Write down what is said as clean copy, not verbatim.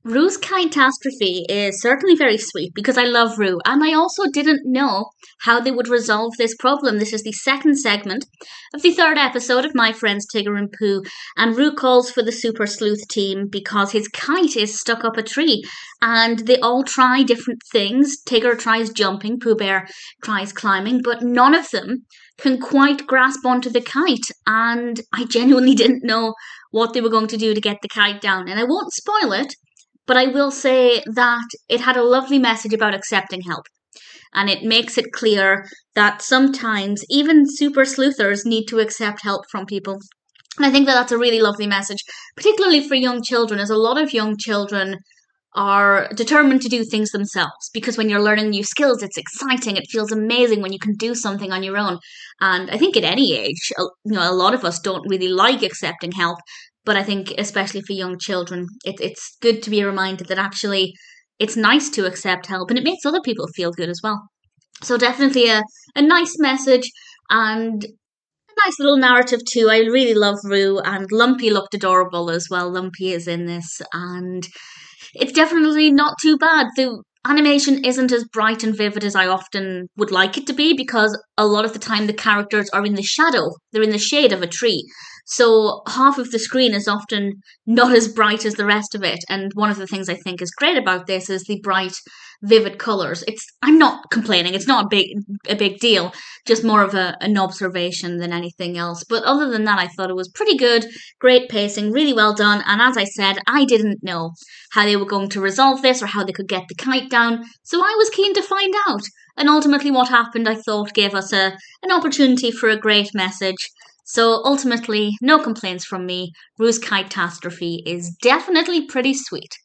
Roo's Kite-tastrophy is certainly very sweet because I love Roo, and I also didn't know how they would resolve this problem. This is the second segment of the third episode of My Friends Tigger and Pooh, and Roo calls for the Super Sleuth team because his kite is stuck up a tree, and they all try different things. Tigger tries jumping, Pooh Bear tries climbing, but none of them can quite grasp onto the kite, and I genuinely didn't know what they were going to do to get the kite down, and I won't spoil it, but I will say that it had a lovely message about accepting help. And it makes it clear that sometimes even super sleuthers need to accept help from people. And I think that that's a really lovely message, particularly for young children, as a lot of young children are determined to do things themselves because when you're learning new skills it's exciting, it feels amazing when you can do something on your own. And I think at any age, a lot of us don't really like accepting help, but I think especially for young children it's good to be reminded that actually it's nice to accept help and it makes other people feel good as well. So definitely a nice message and a nice little narrative too. I really love Roo, and Lumpy looked adorable as well. Lumpy is in this, and it's definitely not too bad. The animation isn't as bright and vivid as I often would like it to be because a lot of the time the characters are in the shadow, they're in the shade of a tree. So half of the screen is often not as bright as the rest of it. And one of the things I think is great about this is the bright, vivid colours. I'm not complaining, it's not a big deal, just more of an observation than anything else. But other than that, I thought it was pretty good, great pacing, really well done. And as I said, I didn't know how they were going to resolve this or how they could get the kite down. So I was keen to find out. And ultimately, what happened, I thought, gave us an opportunity for a great message. So ultimately, no complaints from me. Roo's Kite-tastrophy is definitely pretty sweet.